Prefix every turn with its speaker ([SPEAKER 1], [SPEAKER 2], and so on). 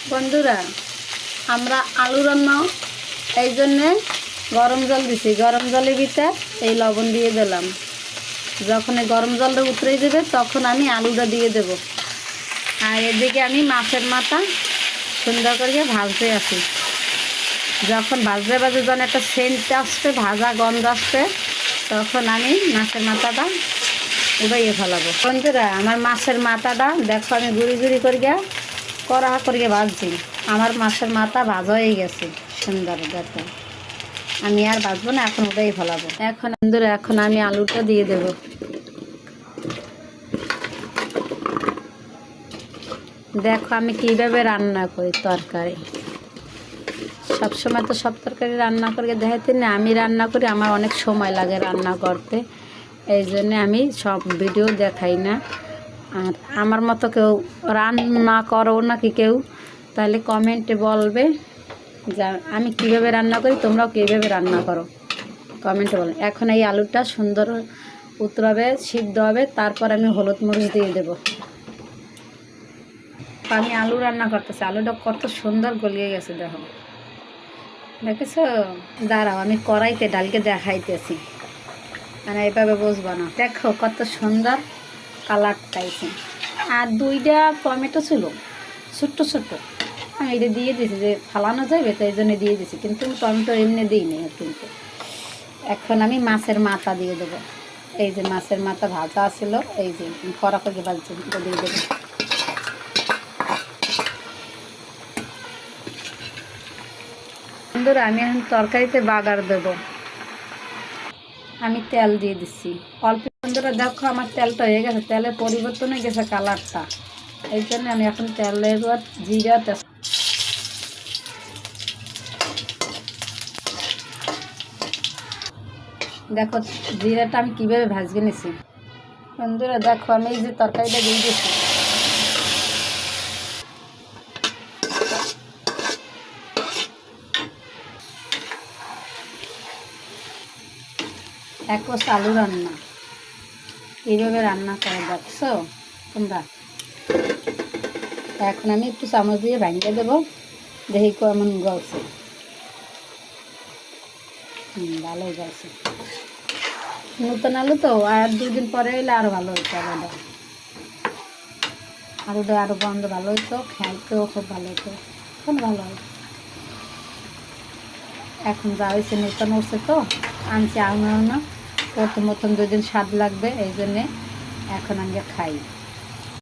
[SPEAKER 1] বন্ধুরা, আমরা আলু রান্না এই জন্যে গরম জল দিছি। গরম জলের ভিতরে এই লবণ দিয়ে দিলাম। যখন এই গরম জলটা উতরে দেবে তখন আমি আলুটা দিয়ে দেব। আর এদিকে আমি মাছের মাথা সুন্দর করে ভাজতে আসি। যখন ভাজতে যখন একটা সেন্ট আসবে, ভাজা গন্ধ আসবে, তখন আমি মাছের মাথাটা উবাইয়ে ফেলাবো। বন্ধুরা, আমার মাছের মাথাটা দেখো আমি গুঁড়ি গুঁড়ি করিয়া কড়া করিয়া ভাজছি। আমার মাছের মাথা ভাজা হয়ে গেছে সুন্দর। দেখো আমি আর ভাজবো না, এখন ওটাই ফেলাবো। এখন বন্ধুরা, এখন আমি আলুটা দিয়ে দেব। দেখো আমি কীভাবে রান্না করি তরকারি। সবসময় তো সব তরকারি রান্না করে দেখাতে না, আমি রান্না করি, আমার অনেক সময় লাগে রান্না করতে, এই জন্যে আমি সব ভিডিও দেখাই না। আর আমার মতো কেউ রান্না করো নাকি কেউ, তাহলে কমেন্টে বলবে যে আমি কীভাবে রান্না করি, তোমরাও কীভাবে রান্না করো কমেন্টে বলো। এখন এই আলুটা সুন্দর উতরাবে, সিদ্ধ হবে, তারপর আমি হলুদ মরিচ দিয়ে দেব। আমি আলু রান্না করতেছি, আলুটা কত সুন্দর গলিয়ে গেছে দেখো, দেখেছো? দাঁড়াও আমি কড়াইতে ডালকে দেখাইতেছি, মানে এইভাবে বুঝবো না। দেখো কত সুন্দর কালারটা আইছে। আর 2টা টমেটো ছিল ছোট্ট ছোট্ট, আমি এটা দিয়ে দিয়েছি যে ফালানো যাবে, তাই জন্য দিয়ে দিয়েছি, কিন্তু টমেটো এমনি দিই নি কিন্তু। এখন আমি মাছের মাথা দিয়ে দেবো। এই যে মাছের মাথা ভাজা ছিল, এই যে কড়া করে ভাজছি, এটা দিয়ে দেবো। বন্ধুরা, আমি এখন তরকারিতে বাগার দেব। আমি তেল দিয়ে দিচ্ছি অল্প। বন্ধুরা দেখো আমার তেলটা হয়ে গেছে, তেলের পরিবর্তন হয়ে গেছে কালারটা, এই জন্য আমি এখন তেলের জিরা দেখো জিরাটা আমি কীভাবে ভাজবে নিছি। বন্ধুরা দেখো আমি এই যে তরকারিটা দিয়ে দিচ্ছি। এক কোষ আলু রান্না এইভাবে রান্না করে দেখছো তোমরা। এখন আমি একটু চামচ দিয়ে ভাঙিয়ে দেবো, দেখি কেমন গলছে। ভালোই গলছে। নতুন আলু তো, আর 2 দিন পরে এলে আরও ভালো হতো। আলুটা আরও গন্ধ ভালো হতো, খাইতেও খুব ভালো হতো, এখন ভালো হয়। এখন যা হয়েছে নতুন উঠছে তো আনছি, আনো না প্রথম 2 দিন স্বাদ লাগবে, এই জন্যে এখন আমি খাই।